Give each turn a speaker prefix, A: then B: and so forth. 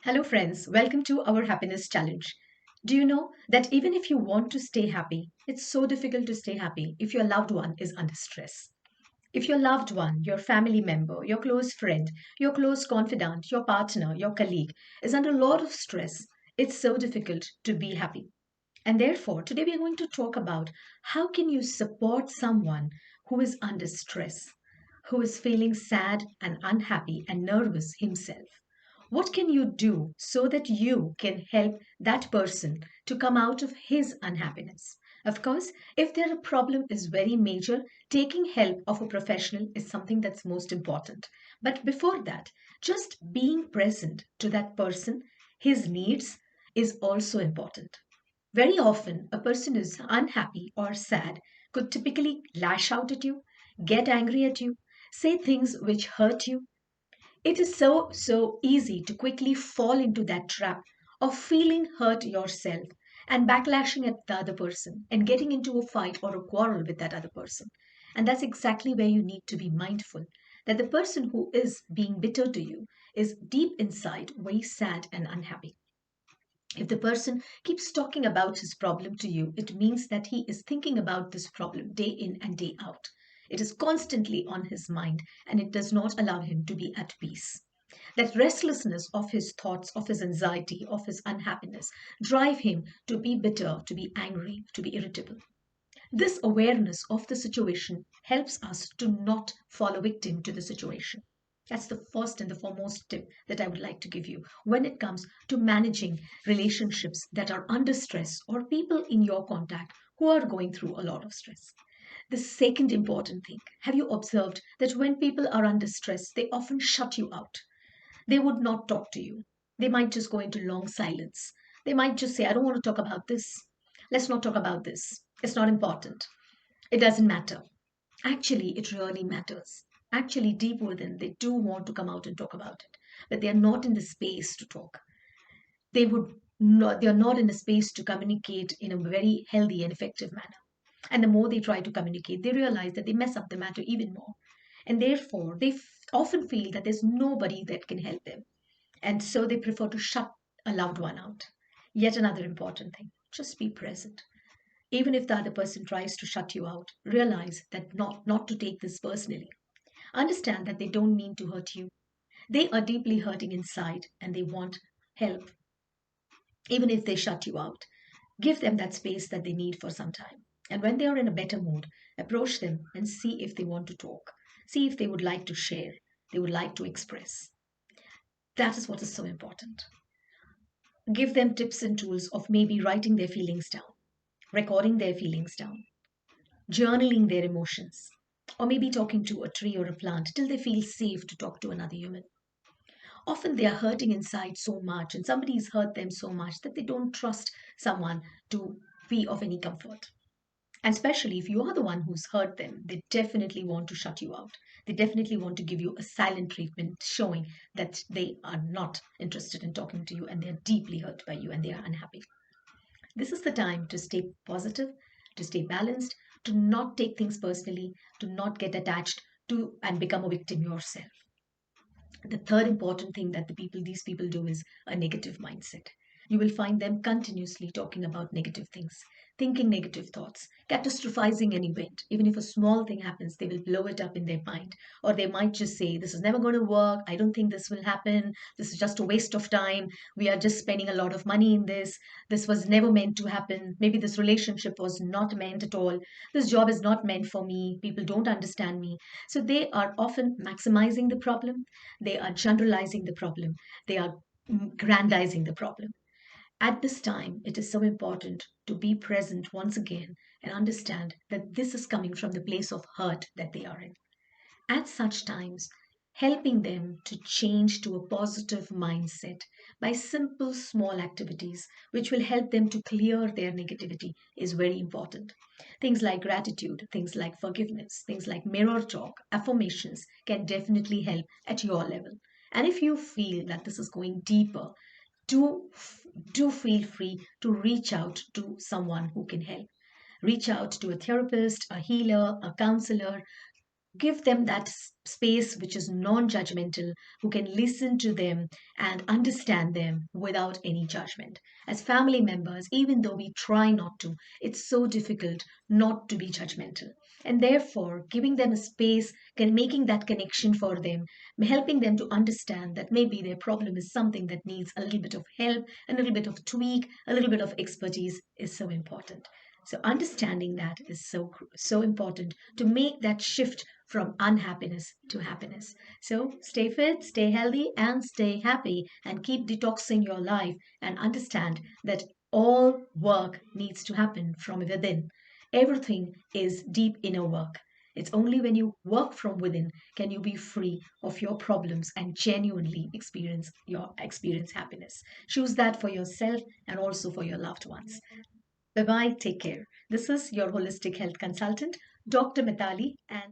A: Hello, friends. Welcome to our happiness challenge. Do you know that even if you want to stay happy, it's so difficult to stay happy if your loved one is under stress? If your loved one, your family member, your close friend, your close confidant, your partner, your colleague is under a lot of stress, it's so difficult to be happy. And therefore, today we are going to talk about how can you support someone who is under stress, who is feeling sad and unhappy and nervous himself. What can you do so that you can help that person to come out of his unhappiness? Of course, if their problem is very major, taking help of a professional is something that's most important. But before that, just being present to that person, his needs, is also important. Very often, a person who's unhappy or sad could typically lash out at you, get angry at you, say things which hurt you. It is so easy to quickly fall into that trap of feeling hurt yourself and backlashing at the other person and getting into a fight or a quarrel with that other person. And that's exactly where you need to be mindful that the person who is being bitter to you is deep inside very sad and unhappy. If the person keeps talking about his problem to you, it means that he is thinking about this problem day in and day out. It is constantly on his mind and it does not allow him to be at peace. That restlessness of his thoughts, of his anxiety, of his unhappiness drive him to be bitter, to be angry, to be irritable. This awareness of the situation helps us to not fall a victim to the situation. That's the first and the foremost tip that I would like to give you when it comes to managing relationships that are under stress or people in your contact who are going through a lot of stress. The second important thing, have you observed that when people are under stress, they often shut you out? They would not talk to you. They might just go into long silence. They might just say, I don't want to talk about this. Let's not talk about this. It's not important. It doesn't matter. Actually, it really matters. Actually, deep within, they do want to come out and talk about it, but they are not in the space to talk. They are not in a space to communicate in a very healthy and effective manner. And the more they try to communicate, they realize that they mess up the matter even more. And therefore, they often feel that there's nobody that can help them. And so they prefer to shut a loved one out. Yet another important thing, just be present. Even if the other person tries to shut you out, realize that not to take this personally. Understand that they don't mean to hurt you. They are deeply hurting inside and they want help. Even if they shut you out, give them that space that they need for some time. And when they are in a better mood, approach them and see if they want to talk. See if they would like to share, they would like to express. That is what is so important. Give them tips and tools of maybe writing their feelings down, recording their feelings down, journaling their emotions, or maybe talking to a tree or a plant till they feel safe to talk to another human. Often they are hurting inside so much, and somebody's hurt them so much that they don't trust someone to be of any comfort. And especially if you are the one who's hurt them, they definitely want to shut you out. They definitely want to give you a silent treatment, showing that they are not interested in talking to you and they are deeply hurt by you and they are unhappy. This is the time to stay positive, to stay balanced, to not take things personally, to not get attached to and become a victim yourself. The third important thing that these people do is a negative mindset. You will find them continuously talking about negative things, thinking negative thoughts, catastrophizing an event. Even if a small thing happens, they will blow it up in their mind. Or they might just say, this is never going to work. I don't think this will happen. This is just a waste of time. We are just spending a lot of money in this. This was never meant to happen. Maybe this relationship was not meant at all. This job is not meant for me. People don't understand me. So they are often maximizing the problem, they are generalizing the problem, they are grandizing the problem. At this time, it is so important to be present once again and understand that this is coming from the place of hurt that they are in. At such times, helping them to change to a positive mindset by simple small activities which will help them to clear their negativity is very important. Things like gratitude, things like forgiveness, things like mirror talk, affirmations can definitely help at your level. And if you feel that this is going deeper, do do feel free to reach out to someone who can help. Reach out to a therapist, a healer, a counselor. give them that space which is non judgmental, who can listen to them and understand them without any judgment. As family members, even though we try not to, it's so difficult not to be judgmental. And therefore, giving them a space, making that connection for them, helping them to understand that maybe their problem is something that needs a little bit of help, a little bit of tweak, a little bit of expertise is so important. So understanding that is so important to make that shift from unhappiness to happiness. So stay fit, stay healthy, and stay happy, and keep detoxing your life, and understand that all work needs to happen from within. Everything is deep inner work. It's only when you work from within can you be free of your problems and genuinely experience happiness. Choose that for yourself and also for your loved ones. Bye bye. Take care. This is your holistic health consultant, Dr. Mitali, and